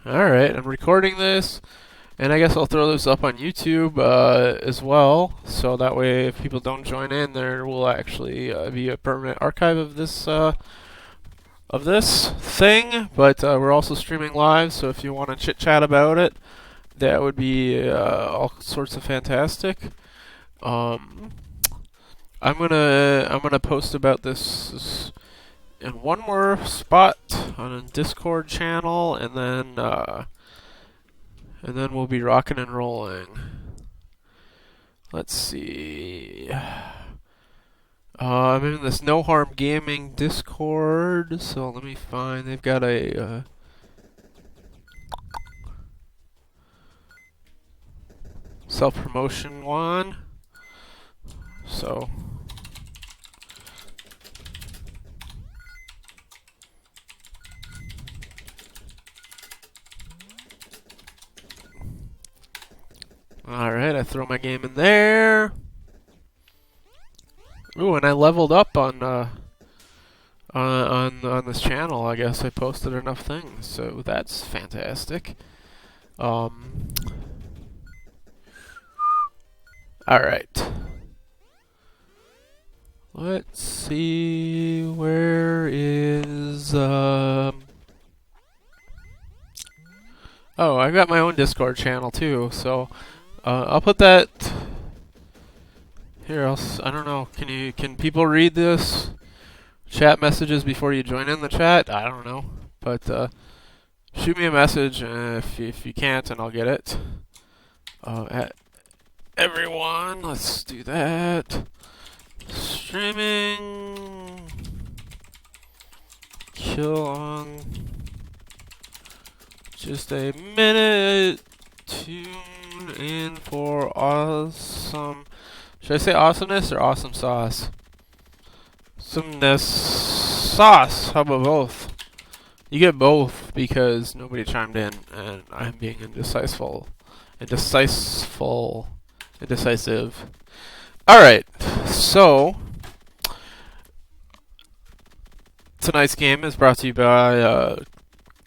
Alright, I'm recording this, and I guess I'll throw this up on YouTube as well, so that way if people don't join in, there will actually be a permanent archive of this thing, but we're also streaming live, so if you want to chit-chat about it, that would be all sorts of fantastic. Um, I'm gonna post about this in one more spot on a Discord channel, and then we'll be rocking and rolling. Let's see. I'm in this No Harm Gaming Discord, so let me find. They've got a self-promotion one. So. Alright, I throw my game in there. Ooh, and I leveled up on this channel. I guess I posted enough things, so that's fantastic. Alright. Let's see, where is oh, I got my own Discord channel too, so I'll put that here. I don't know. Can people read this chat messages before you join in the chat? I don't know, but shoot me a message if you can't, and I'll get it. At everyone, let's do that. Streaming. Kill on. Just a minute. Tune in for awesome. Should I say awesomeness or awesome sauce? Awesomeness sauce. How about both? You get both because nobody chimed in, and I'm being indecisive. Alright, so tonight's game is brought to you by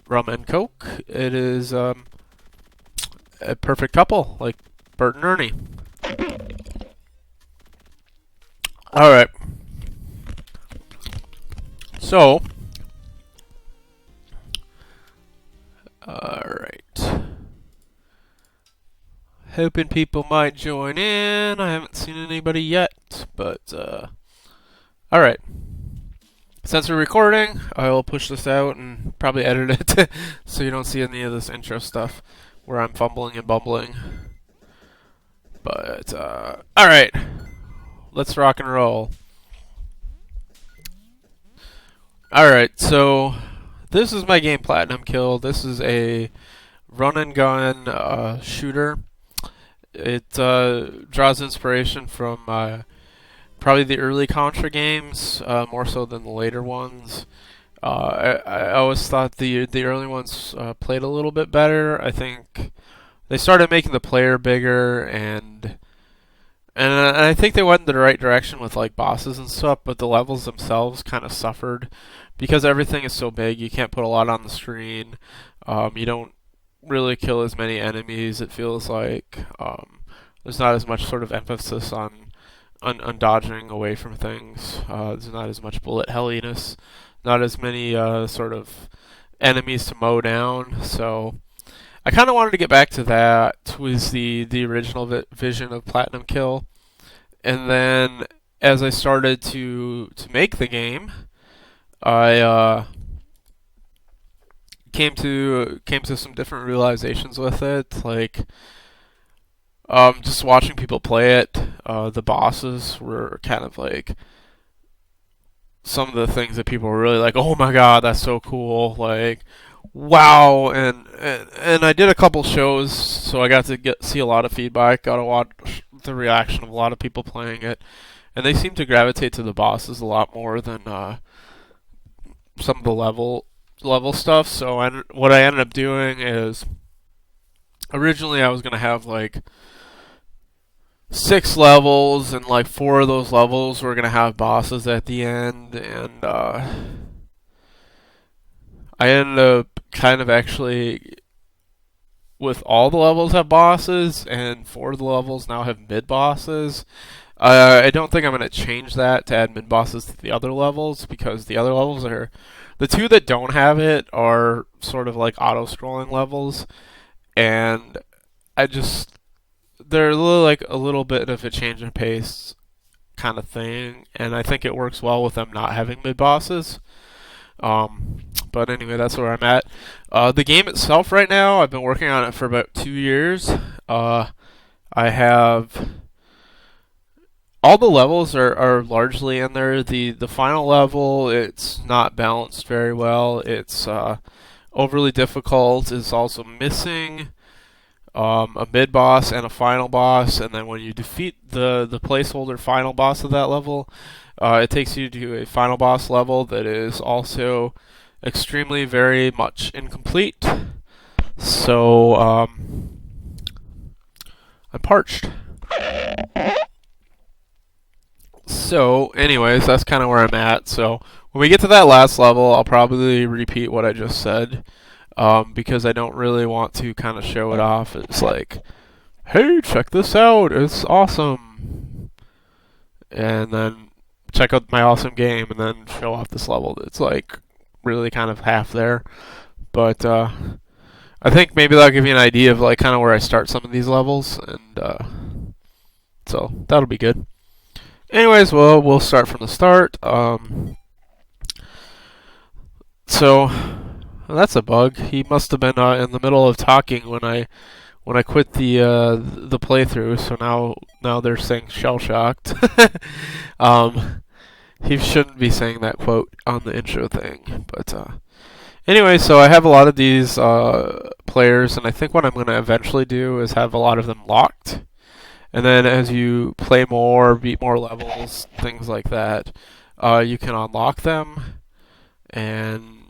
Rum and Coke. It is a perfect couple, like Bert and Ernie. Alright. So, alright. Hoping people might join in. I haven't seen anybody yet, but alright. Since we're recording, I will push this out and probably edit it so you don't see any of this intro stuff where I'm fumbling and bumbling. But alright. Let's rock and roll. Alright, so this is my game Platinum Kill. This is a run and gun shooter. It draws inspiration from probably the early Contra games, more so than the later ones. I always thought the early ones played a little bit better. I think they started making the player bigger, and I think they went in the right direction with like bosses and stuff, but the levels themselves kind of suffered because everything is so big. You can't put a lot on the screen. You don't really kill as many enemies, it feels like. There's not as much sort of emphasis on dodging away from things. There's not as much bullet helliness, not as many sort of enemies to mow down. So I kind of wanted to get back to that. Was the original vision of Platinum Kill, and then as I started to make the game, I came to some different realizations with it, like just watching people play it. The bosses were kind of like some of the things that people were really like, oh my god, that's so cool, like wow. And I did a couple shows, so I got to see a lot of feedback, got to watch the reaction of a lot of people playing it, and they seem to gravitate to the bosses a lot more than some of the level stuff. So what I ended up doing is, originally I was gonna have like 6 levels, and like 4 of those levels were gonna have bosses at the end, and I ended up kind of actually with all the levels have bosses, and 4 of the levels now have mid bosses. I don't think I'm going to change that to add mid bosses to the other levels, because the other levels are the two that don't have it are sort of like auto scrolling levels, and I just they're like a little bit of a change in pace kind of thing, and I think it works well with them not having mid bosses. But anyway, that's where I'm at. The game itself right now, I've been working on it for about 2 years. I have all the levels are largely in there. The final level, it's not balanced very well. It's overly difficult. It's also missing a mid boss and a final boss, and then when you defeat the placeholder final boss of that level, it takes you to a final boss level that is also extremely very much incomplete. So I'm parched. So, anyways, that's kind of where I'm at. So, when we get to that last level, I'll probably repeat what I just said, because I don't really want to kind of show it off. It's like, hey, check this out, it's awesome. And then check out my awesome game, and then show off this level. It's like really kind of half there. But I think maybe that'll give you an idea of like kind of where I start some of these levels, and so that'll be good. Anyways, well, we'll start from the start. So that's a bug. He must have been in the middle of talking when I quit the playthrough. So now they're saying shell shocked. He shouldn't be saying that quote on the intro thing. But anyway, so I have a lot of these players, and I think what I'm going to eventually do is have a lot of them locked. And then as you play more, beat more levels, things like that, you can unlock them and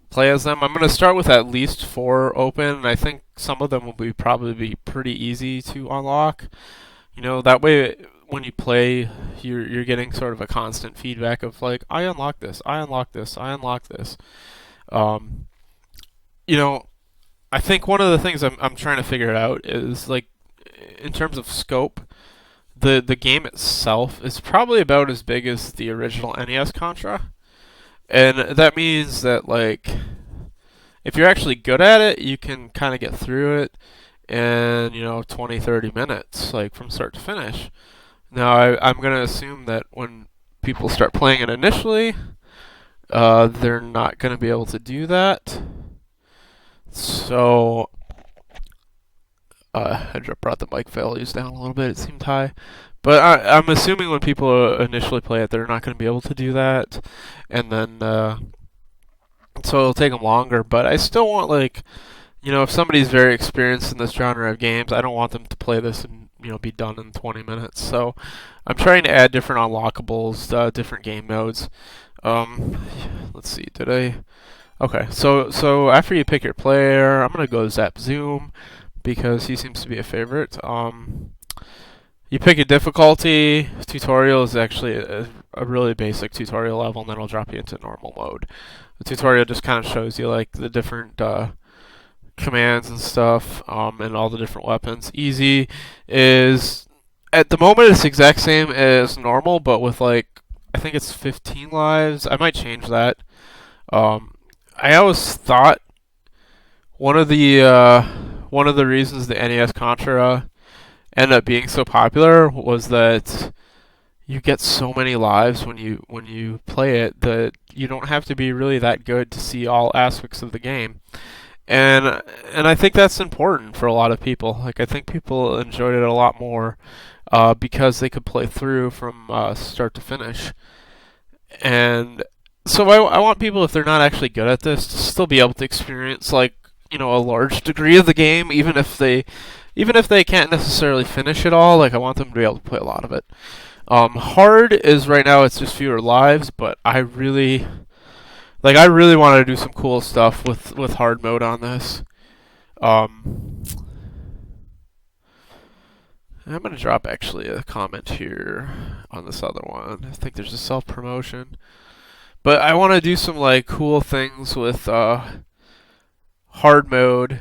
play as them. I'm going to start with at least 4 open, and I think some of them will probably be pretty easy to unlock. You know, that way when you play, you're getting sort of a constant feedback of like, I unlocked this, I unlocked this, I unlocked this. You know, I think one of the things I'm trying to figure out is like, in terms of scope, the game itself is probably about as big as the original NES Contra. And that means that like if you're actually good at it, you can kind of get through it in, 20, 30 minutes, like from start to finish. Now, I'm going to assume that when people start playing it initially, they're not going to be able to do that. So I brought the mic values down a little bit. It seemed high. But I'm assuming when people initially play it, they're not going to be able to do that. And then, so it'll take them longer. But I still want, like, if somebody's very experienced in this genre of games, I don't want them to play this and, be done in 20 minutes. So I'm trying to add different unlockables, different game modes. Let's see, Okay, so after you pick your player, I'm going to go Zap Zoom, because he seems to be a favorite. You pick a difficulty. Tutorial is actually a really basic tutorial level, and then it'll drop you into normal mode. The tutorial just kind of shows you like the different commands and stuff, and all the different weapons. Easy is, at the moment, it's the exact same as normal, but with like, I think it's 15 lives. I might change that. I always thought one of the reasons the NES Contra ended up being so popular was that you get so many lives when you play it that you don't have to be really that good to see all aspects of the game. And I think that's important for a lot of people. Like, I think people enjoyed it a lot more because they could play through from start to finish. And so I want people, if they're not actually good at this, to still be able to experience like, a large degree of the game, even if they can't necessarily finish it all. Like, I want them to be able to play a lot of it. Hard is right now, it's just fewer lives, but I really want to do some cool stuff with hard mode on this. I'm going to drop actually a comment here on this other one. I think there's a self-promotion. But I want to do some like cool things with hard mode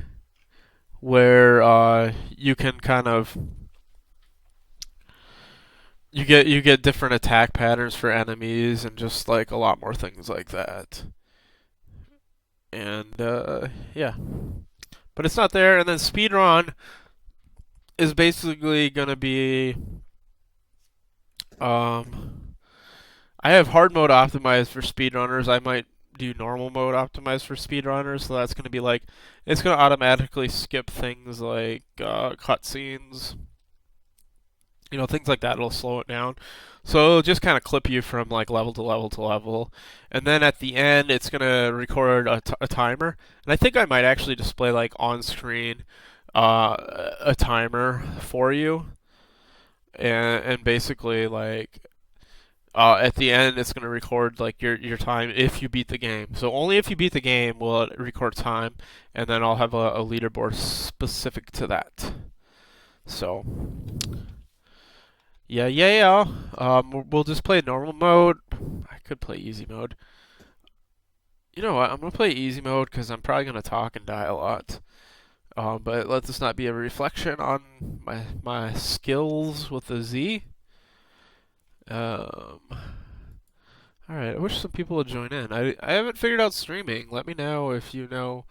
where you can kind of you get different attack patterns for enemies and just like a lot more things like that. And yeah, but it's not there. And then speedrun is basically gonna be I have hard mode optimized for speedrunners. I might do normal mode optimized for speedrunners, so that's going to be like, it's going to automatically skip things like cutscenes, things like that. It'll slow it down. So it'll just kind of clip you from like level to level to level. And then at the end, it's going to record a timer. And I think I might actually display like on screen a timer for you. And basically like at the end, it's going to record like your time if you beat the game. So only if you beat the game will it record time, and then I'll have a leaderboard specific to that. So yeah. We'll just play normal mode. I could play easy mode. You know what? I'm gonna play easy mode because I'm probably gonna talk and die a lot. But let this not be a reflection on my skills with the Z. Alright, I wish some people would join in. I haven't figured out streaming. Let me know if you know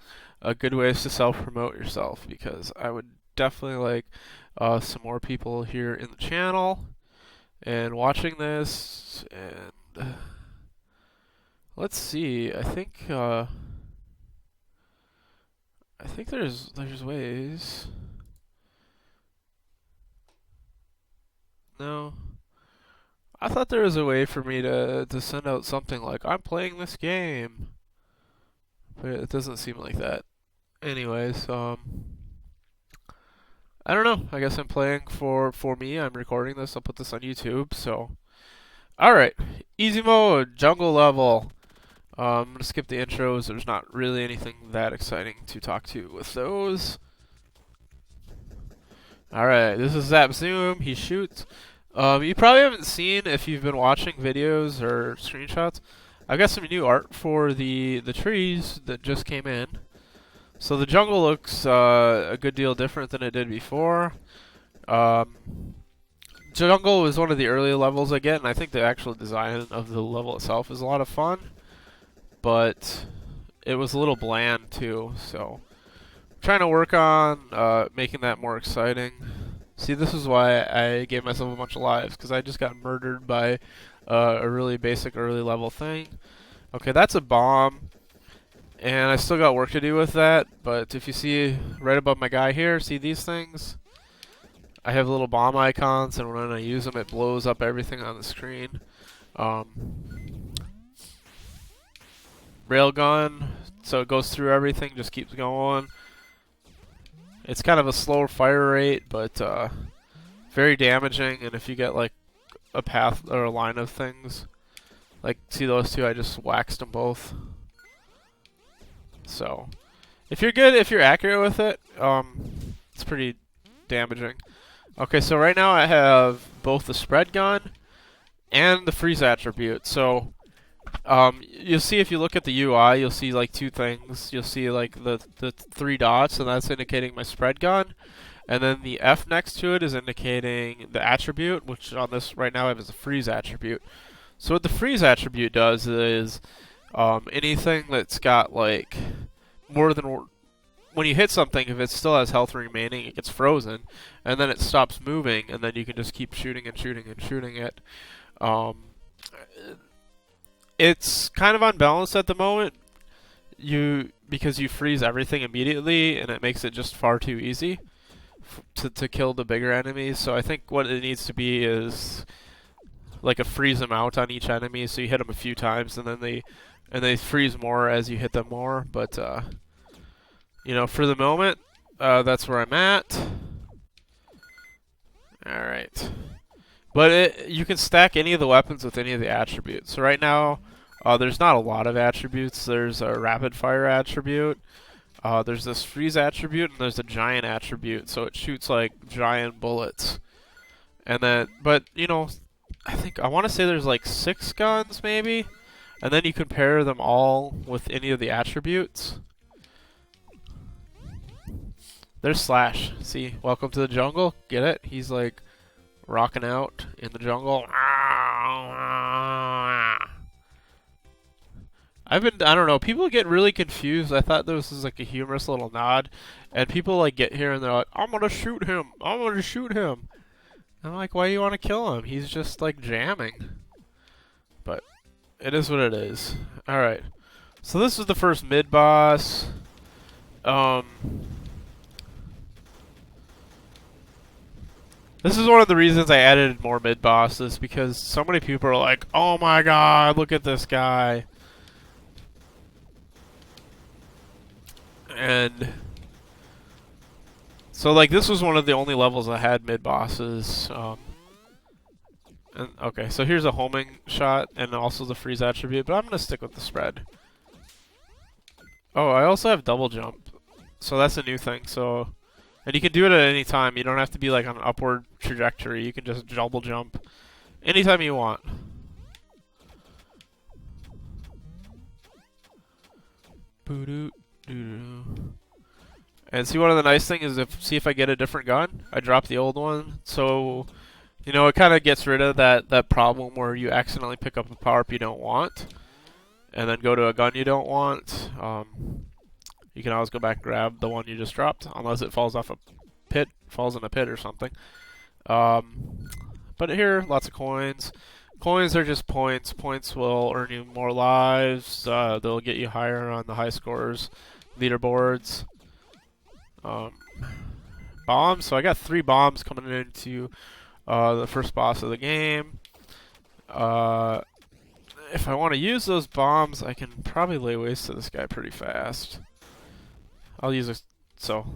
good ways to self-promote yourself, because I would definitely like some more people here in the channel and watching this. And let's see. I think there's ways. No. I thought there was a way for me to send out something like, I'm playing this game. But it doesn't seem like that. Anyways, I don't know. I guess I'm playing for me. I'm recording this. I'll put this on YouTube. So, alright. Easy mode, jungle level. I'm going to skip the intros. There's not really anything that exciting to talk to with those. Alright, this is Zap Zoom. He shoots. You probably haven't seen, if you've been watching videos or screenshots, I've got some new art for the trees that just came in. So the jungle looks a good deal different than it did before. Jungle was one of the early levels I get, and I think the actual design of the level itself is a lot of fun. But it was a little bland too, so I'm trying to work on making that more exciting. See, this is why I gave myself a bunch of lives, because I just got murdered by a really basic early level thing. Okay, that's a bomb, and I still got work to do with that, but if you see right above my guy here, see these things? I have little bomb icons, and when I use them, it blows up everything on the screen. Railgun, so it goes through everything, just keeps going. It's kind of a slower fire rate, but very damaging. And if you get like a path or a line of things, like see those two, I just waxed them both. So if you're good, if you're accurate with it, it's pretty damaging. Okay, so right now I have both the spread gun and the freeze attribute. So you'll see if you look at the UI, you'll see like two things. You'll see like the three dots, and that's indicating my spread gun. And then the F next to it is indicating the attribute, which on this right now I have is a freeze attribute. So what the freeze attribute does is anything that's got like more than when you hit something, if it still has health remaining, it gets frozen, and then it stops moving, and then you can just keep shooting and shooting and shooting it. It's kind of unbalanced at the moment, because you freeze everything immediately, and it makes it just far too easy to kill the bigger enemies. So I think what it needs to be is like a freeze amount on each enemy, so you hit them a few times, and then they freeze more as you hit them more. But for the moment, that's where I'm at. All right. But you can stack any of the weapons with any of the attributes. So right now, there's not a lot of attributes. There's a rapid fire attribute. There's this freeze attribute, and there's a giant attribute. So it shoots like giant bullets. And then, but I want to say there's like 6 guns maybe, and then you compare them all with any of the attributes. There's Slash. See, welcome to the jungle. Get it? He's like rocking out in the jungle. I don't know, people get really confused. I thought this was like a humorous little nod, and people like get here and they're like, I'm gonna shoot him. I'm gonna shoot him. I'm like, why do you want to kill him? He's just like jamming. But it is what it is. Alright. So this is the first mid-boss. This is one of the reasons I added more mid-bosses, because so many people are like, oh my god, look at this guy. And so like this was one of the only levels that had mid-bosses. And okay, so here's a homing shot and also the freeze attribute, but I'm going to stick with the spread. Oh, I also have double jump. So that's a new thing. So, and you can do it at any time. You don't have to be like on an upward trajectory. You can just double jump anytime you want. And see, one of the nice things is see if I get a different gun. I drop the old one, so you know it kind of gets rid of that problem where you accidentally pick up a power up you don't want, and then go to a gun you don't want. You can always go back and grab the one you just dropped, unless it falls off a pit, falls in a pit or something. But here, lots of coins. Coins are just points. Points will earn you more lives. They'll get you higher on the high scores leaderboards. Bombs. So I got 3 bombs coming into the first boss of the game. If I want to use those bombs, I can probably lay waste to this guy pretty fast. I'll use a... So,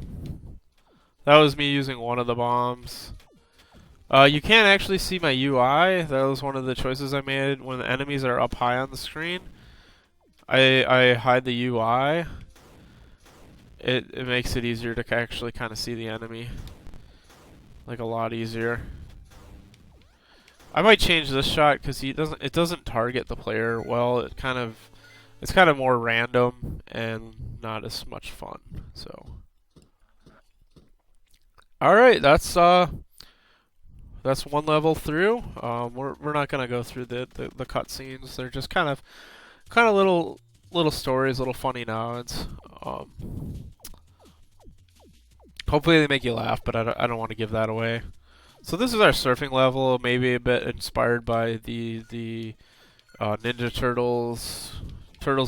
that was me using one of the bombs. You can't actually see my UI. That was one of the choices I made. When the enemies are up high on the screen, I hide the UI. It makes it easier to actually kind of see the enemy. Like a lot easier. I might change this shot because it doesn't target the player well. It's kind of more random and not as much fun. So, all right, that's one level through. We're not gonna go through the cutscenes. They're just kind of little stories, little funny nods. Hopefully they make you laugh, but I don't want to give that away. So this is our surfing level, maybe a bit inspired by the Ninja Turtles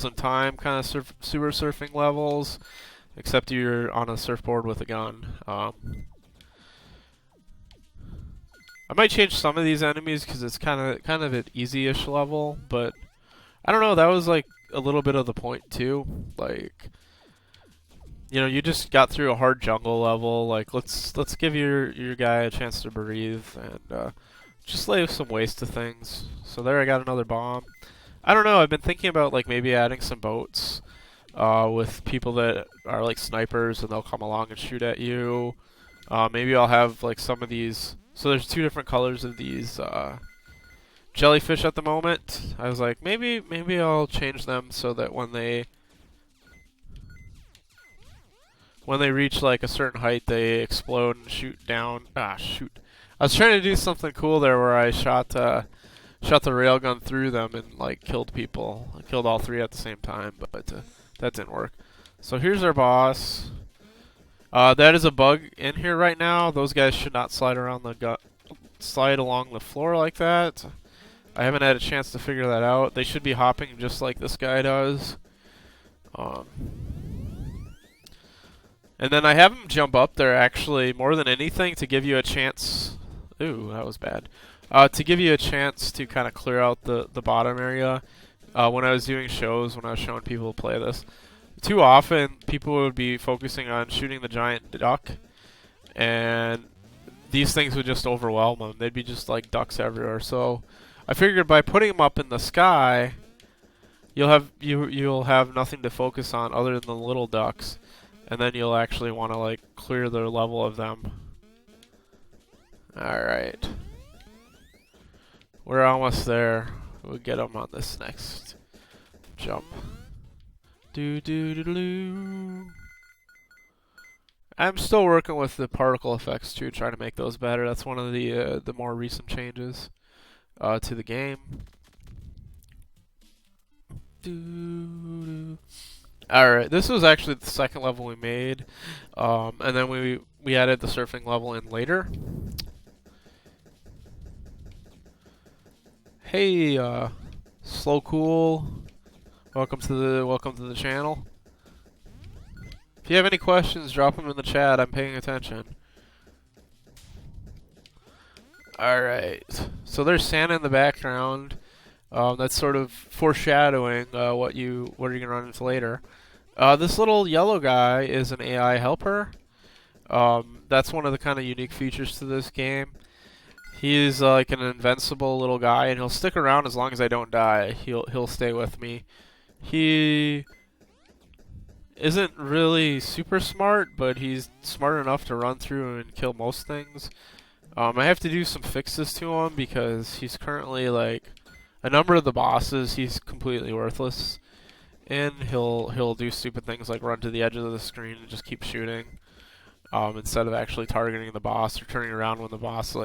in Time kind of super surfing levels, except you're on a surfboard with a gun. I might change some of these enemies because it's kind of an easy-ish level, but I don't know. That was like a little bit of the point too. Like, you know, you just got through a hard jungle level. Like, let's give your guy a chance to breathe and just lay some waste to things. So there, I got another bomb. I don't know. I've been thinking about like maybe adding some boats with people that are like snipers, and they'll come along and shoot at you. Maybe I'll have like some of these. So there's 2 different colors of these jellyfish at the moment. I was like, maybe I'll change them so that when they reach like a certain height, they explode and shoot down. Ah, shoot! I was trying to do something cool there where I shot the railgun through them and like killed people. I killed all 3 at the same time, but that didn't work. So here's our boss. That is a bug in here right now. Those guys should not slide along the floor like that. I haven't had a chance to figure that out. They should be hopping just like this guy does. And then I have him jump up there actually more than anything to give you a chance. Ooh, that was bad. To give you a chance to kind of clear out the bottom area. When I was doing shows, when I was showing people play this, too often people would be focusing on shooting the giant duck, and these things would just overwhelm them. They'd be just like ducks everywhere. So I figured by putting them up in the sky, you'll have nothing to focus on other than the little ducks, and then you'll actually want to like clear the level of them. All right, we're almost there. We'll get them on this next jump. Do do do do. I'm still working with the particle effects too, trying to make those better. That's one of the more recent changes to the game. Alright, this was actually the second level we made, and then we added the surfing level in later. Hey, Slow Cool, welcome to the channel. If you have any questions, drop them in the chat. I'm paying attention. Alright, so there's Santa in the background. That's sort of foreshadowing what you're gonna run into later. This little yellow guy is an AI helper. That's one of the kind of unique features to this game. He's like an invincible little guy, and he'll stick around as long as I don't die. He'll stay with me. He isn't really super smart, but he's smart enough to run through and kill most things. I have to do some fixes to him because he's currently like a number of the bosses. He's completely worthless, and he'll do stupid things like run to the edge of the screen and just keep shooting instead of actually targeting the boss or turning around when the boss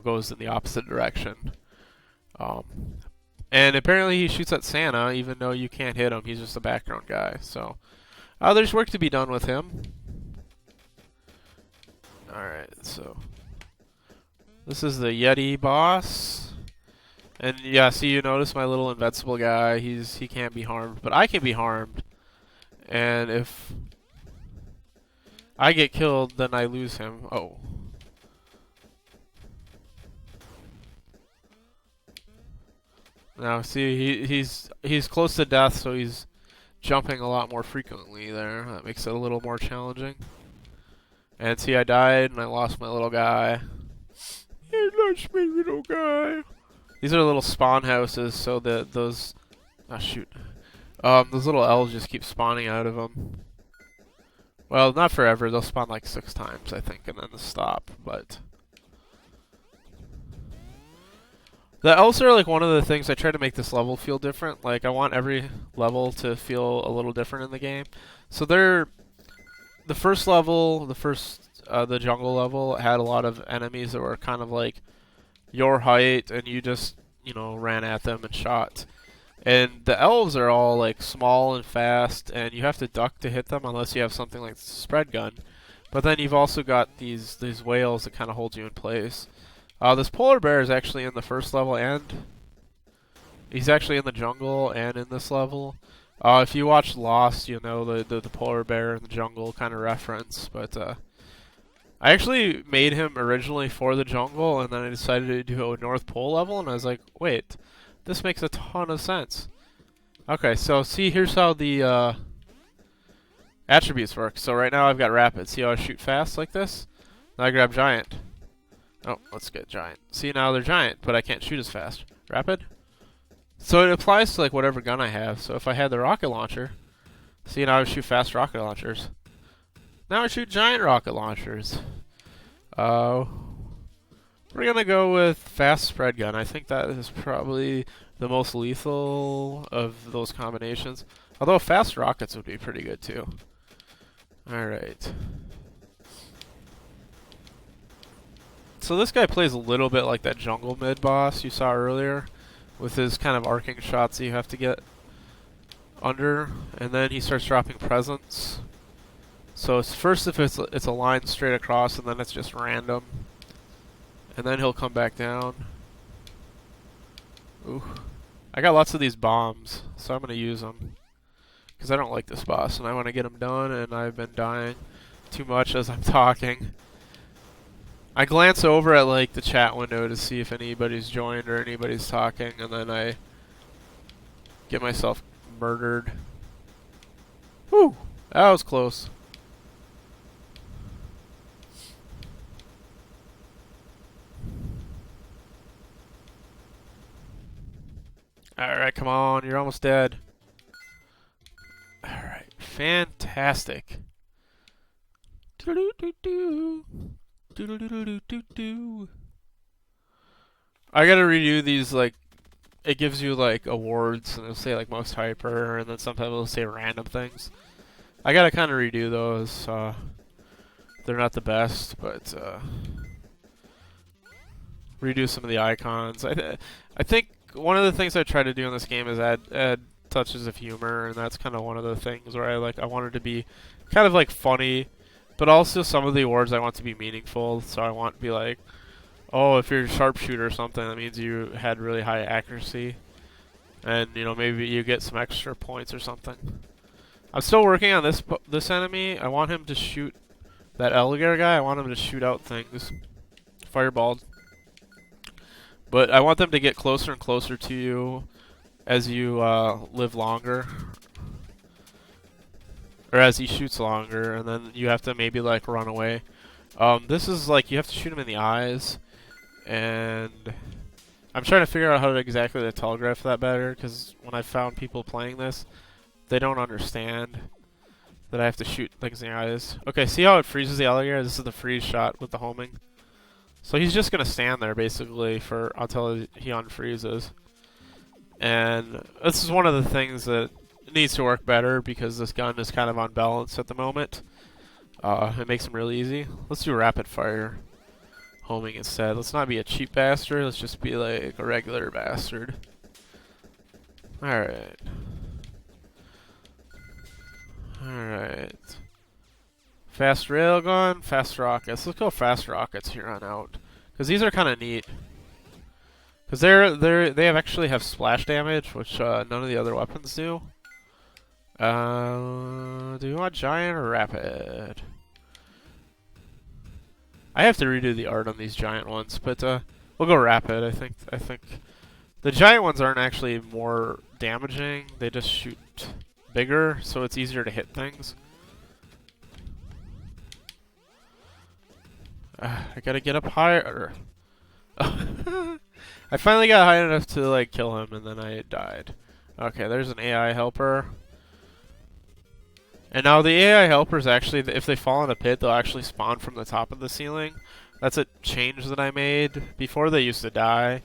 goes in the opposite direction. And apparently he shoots at Santa even though you can't hit him. He's just a background guy. So there's work to be done with him. Alright, so this is the Yeti boss. And yeah, see, you notice my little invincible guy, he can't be harmed, but I can be harmed. And if I get killed, then I lose him. Oh. Now, see, he's close to death, so he's jumping a lot more frequently there. That makes it a little more challenging. And see, I died, and I lost my little guy. I lost my little guy. These are little spawn houses, so that those little elves just keep spawning out of them. Well, not forever. They'll spawn like 6 times, I think, and then they'll stop. But the elves are like one of the things I try to make this level feel different. Like I want every level to feel a little different in the game. So the first level, the jungle level had a lot of enemies that were kind of like your height, and you just ran at them and shot. And the elves are all like small and fast, and you have to duck to hit them unless you have something like the spread gun. But then you've also got these whales that kind of hold you in place. This polar bear is actually in the first level, and he's actually in the jungle and in this level. If you watch Lost, you know the polar bear in the jungle kind of reference. But I actually made him originally for the jungle, and then I decided to do a North Pole level, and I was like, wait, this makes a ton of sense. Okay, so see, here's how the attributes work. So right now I've got rapid. See how I shoot fast like this? Now I grab giant. Oh, let's get giant. See, now they're giant, but I can't shoot as fast. Rapid? So it applies to like whatever gun I have. So if I had the rocket launcher, see, now I shoot fast rocket launchers. Now I shoot giant rocket launchers. We're gonna go with fast spread gun. I think that is probably the most lethal of those combinations. Although fast rockets would be pretty good too. Alright. So this guy plays a little bit like that jungle mid boss you saw earlier, with his kind of arcing shots that you have to get under, and then he starts dropping presents. So it's first if it's a line straight across, and then it's just random, and then he'll come back down. Ooh, I got lots of these bombs, so I'm gonna use them because I don't like this boss and I want to get him done, and I've been dying too much as I'm talking. I glance over at like the chat window to see if anybody's joined or anybody's talking, and then I get myself murdered. Whew, that was close. Alright, come on, you're almost dead. Alright, fantastic. Do-do-do-do. Do-do-do-do-do-do. I gotta redo these, like, it gives you, like, awards, and it'll say, like, most hyper, and then sometimes it'll say random things. I gotta kind of redo those. They're not the best, but redo some of the icons. I think one of the things I try to do in this game is add touches of humor, and that's kind of one of the things where I want it to be kind of like funny, but also some of the awards I want to be meaningful. So I want to be like, oh, if you're a sharpshooter or something, that means you had really high accuracy, and you know maybe you get some extra points or something. I'm still working on this enemy. I want him to shoot that alligator guy. I want him to shoot out things, fireballs. But I want them to get closer and closer to you as you live longer, or as he shoots longer, and then you have to maybe like run away. This is like you have to shoot him in the eyes, and I'm trying to figure out how to exactly to telegraph that better, because when I found people playing this, they don't understand that I have to shoot things in the eyes. Okay, see how it freezes the alligator? This is the freeze shot with the homing. So he's just gonna stand there basically for until he unfreezes. And this is one of the things that needs to work better because this gun is kind of unbalanced at the moment. It makes him really easy. Let's do rapid fire homing instead. Let's not be a cheap bastard. Let's just be like a regular bastard. Alright. Alright. Fast railgun, fast rockets. Let's go fast rockets here on out. Because these are kind of neat. Because they actually have splash damage, which none of the other weapons do. Do you want giant or rapid? I have to redo the art on these giant ones, but we'll go rapid. I think the giant ones aren't actually more damaging. They just shoot bigger, so it's easier to hit things. I gotta get up higher. I finally got high enough to like kill him, and then I died. Okay, there's an AI helper. And now the AI helpers actually, if they fall in a pit, they'll actually spawn from the top of the ceiling. That's a change that I made. Before they used to die,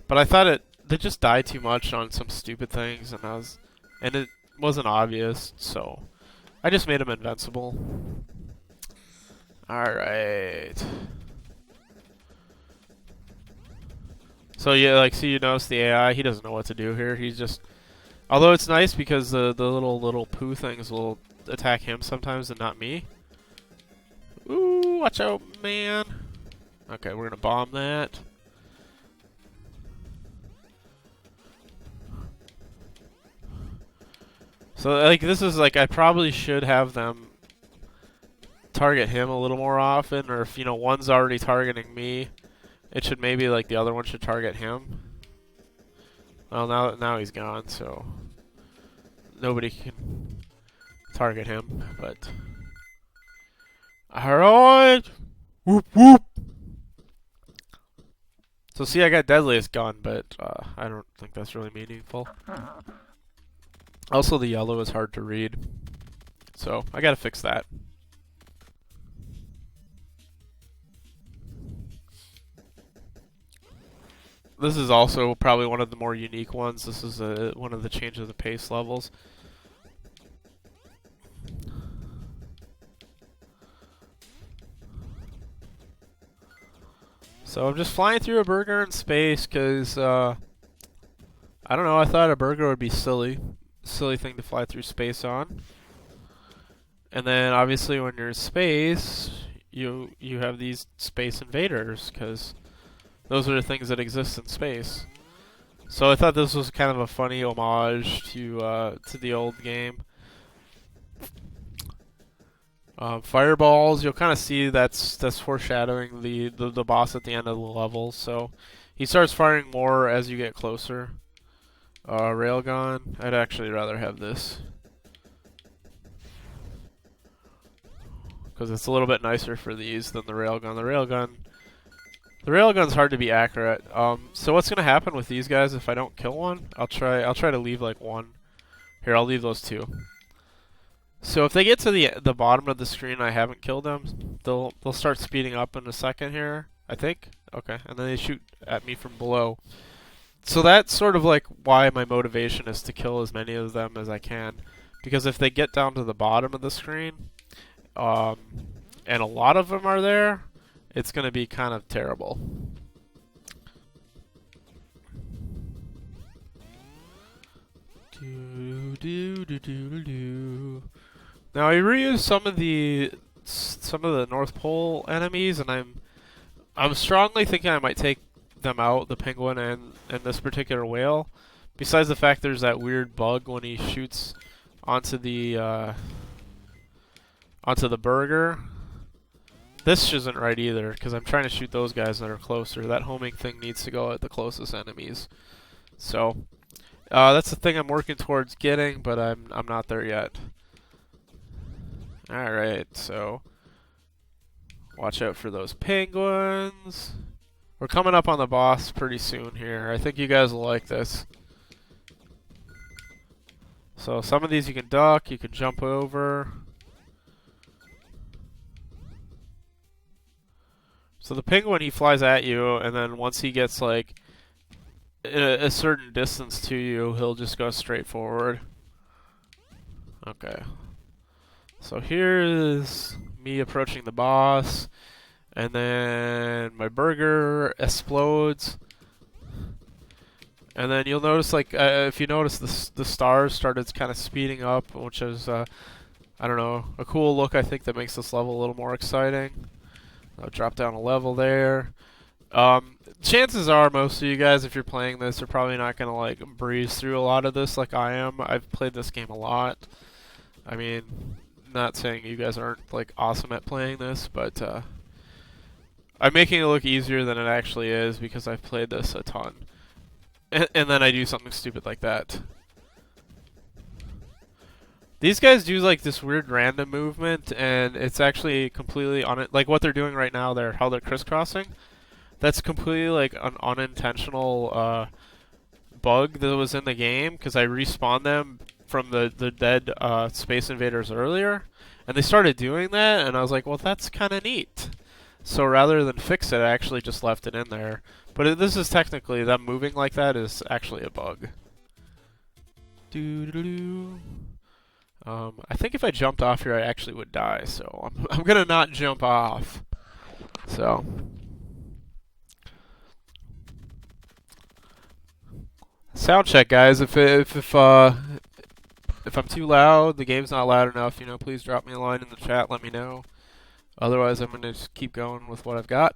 but I thought they just die too much on some stupid things, and it wasn't obvious, so I just made them invincible. Alright. So yeah, like, see, you notice the AI, he doesn't know what to do here. He's just, although it's nice because the little poo things will attack him sometimes and not me. Ooh, watch out, man. Okay, we're gonna bomb that. So like, this is like, I probably should have them target him a little more often, or if you know one's already targeting me, it should maybe like the other one should target him. Well, now he's gone, so nobody can target him. But alright, whoop whoop. So see, I got deadliest gun, but I don't think that's really meaningful. Also, the yellow is hard to read, so I gotta fix that. This is also probably one of the more unique ones. This is one of the change of the pace levels. So I'm just flying through a burger in space because, I don't know, I thought a burger would be silly thing to fly through space on. And then obviously when you're in space, you have these space invaders because those are the things that exist in space. So I thought this was kind of a funny homage to the old game. Fireballs, you'll kind of see that's foreshadowing the boss at the end of the level. So he starts firing more as you get closer. Railgun, I'd actually rather have this because it's a little bit nicer for these than the railgun. The railgun's hard to be accurate. So what's gonna happen with these guys if I don't kill one? I'll try to leave like one. Here, I'll leave those two. So if they get to the bottom of the screen and I haven't killed them, they'll start speeding up in a second here, I think. Okay, and then they shoot at me from below. So that's sort of like why my motivation is to kill as many of them as I can, because if they get down to the bottom of the screen, and a lot of them are there, it's going to be kind of terrible. Now I reused some of the North Pole enemies, and I'm strongly thinking I might take them out, the penguin and this particular whale. Besides the fact there's that weird bug when he shoots onto the burger. This isn't right either, because I'm trying to shoot those guys that are closer. That homing thing needs to go at the closest enemies. So that's the thing I'm working towards getting, but I'm not there yet. All right, so watch out for those penguins. We're coming up on the boss pretty soon here. I think you guys will like this. So some of these you can duck, you can jump over. So the penguin, he flies at you, and then once he gets like a certain distance to you, he'll just go straight forward. Okay. So here's me approaching the boss, and then my burger explodes. And then you'll notice, like, if you notice, the stars started kind of speeding up, which is, I don't know, a cool look, I think, that makes this level a little more exciting. I'll drop down a level there. Chances are most of you guys, if you're playing this, are probably not going to like breeze through a lot of this like I am. I've played this game a lot. I mean, not saying you guys aren't like awesome at playing this, but I'm making it look easier than it actually is because I've played this a ton. And then I do something stupid like that. These guys do like this weird random movement, and it's actually completely on it. Like what they're doing right now, how they're crisscrossing. That's completely like an unintentional bug that was in the game because I respawned them from the dead Space Invaders earlier, and they started doing that, and I was like, well, that's kind of neat. So rather than fix it, I actually just left it in there. But this is technically, them moving like that is actually a bug. Doo-doo-doo. I think if I jumped off here, I actually would die, so I'm gonna not jump off. So. Sound check, guys. If I'm too loud, the game's not loud enough, please drop me a line in the chat, let me know. Otherwise, I'm gonna just keep going with what I've got.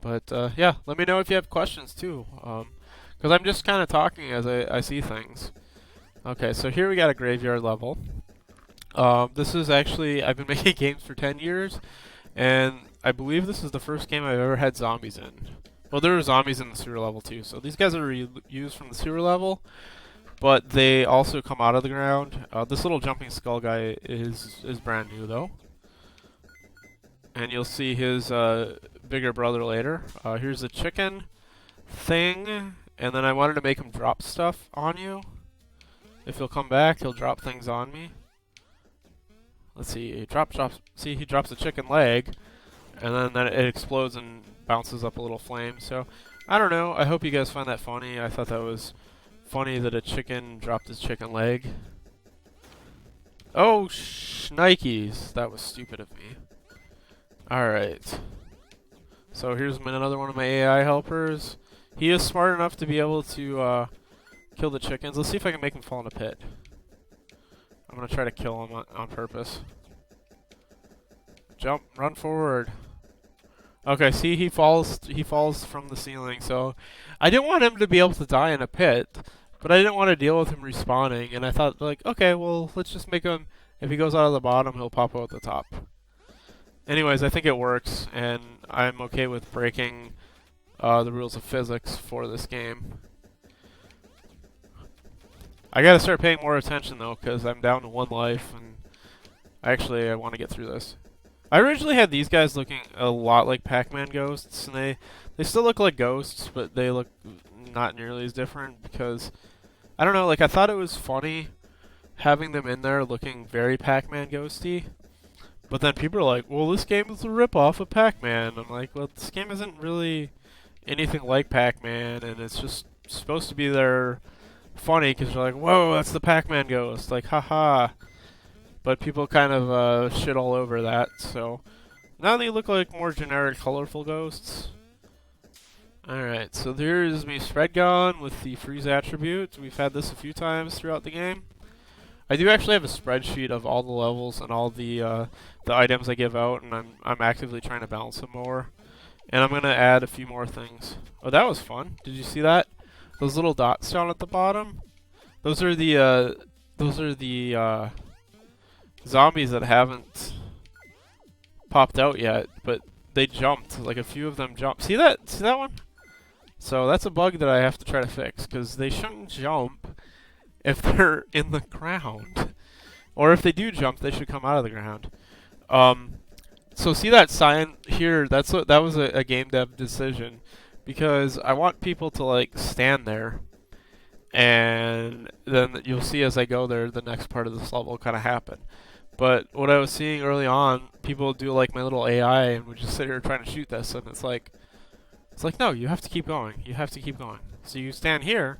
But yeah, let me know if you have questions too, because I'm just kind of talking as I see things. Okay, so here we got a graveyard level. This is actually, I've been making games for 10 years, and I believe this is the first game I've ever had zombies in. Well, there were zombies in the sewer level too, so these guys are used from the sewer level, but they also come out of the ground. This little jumping skull guy is brand new though, and you'll see his bigger brother later. Here's the chicken thing, and then I wanted to make him drop stuff on you. If he'll come back, he'll drop things on me. Let's see, he drops. See, he drops a chicken leg, and then it explodes and bounces up a little flame. So, I don't know. I hope you guys find that funny. I thought that was funny that a chicken dropped his chicken leg. Oh, shnikes. That was stupid of me. Alright. So here's another one of my AI helpers. He is smart enough to be able to kill the chickens. Let's see if I can make him fall in a pit. I'm going to try to kill him on purpose. Jump, run forward. Okay, see, he falls from the ceiling, so I didn't want him to be able to die in a pit, but I didn't want to deal with him respawning, and I thought, like, okay, well, let's just make him, if he goes out of the bottom, he'll pop out the top. Anyways, I think it works, and I'm okay with breaking the rules of physics for this game. I gotta start paying more attention, though, because I'm down to 1 life, and I want to get through this. I originally had these guys looking a lot like Pac-Man ghosts, and they still look like ghosts, but they look not nearly as different because, I don't know, like I thought it was funny having them in there looking very Pac-Man ghosty, but then people are like, well, this game is a rip-off of Pac-Man. I'm like, well, this game isn't really anything like Pac-Man, and it's just supposed to be there funny because you're like, whoa, that's the Pac-Man ghost, like, haha. but people kind of shit all over that. So now they look like more generic, colorful ghosts. Alright, so there's me spread gun with the freeze attribute. We've had this a few times throughout the game. I do actually have a spreadsheet of all the levels and all the items I give out, and I'm actively trying to balance them more. And I'm gonna add a few more things. Oh, that was fun. Did you see that? Those little dots down at the bottom? Those are the zombies that haven't popped out yet, but they jumped. Like a few of them jumped. See that? See that one? So that's a bug that I have to try to fix, because they shouldn't jump if they're in the ground. Or if they do jump, they should come out of the ground. So see that sign here? That was a game dev decision, because I want people to like stand there, and then you'll see as I go there, the next part of this level will kind of happen. But what I was seeing early on, people do like my little AI and would just sit here trying to shoot this, and it's like, no, you have to keep going. You have to keep going. So you stand here,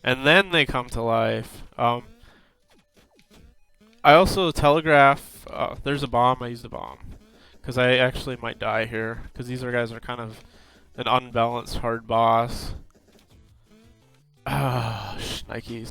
and then they come to life. I also telegraph. There's a bomb. I used a bomb because I actually might die here, because these guys are kind of an unbalanced hard boss. Ah, shnikes.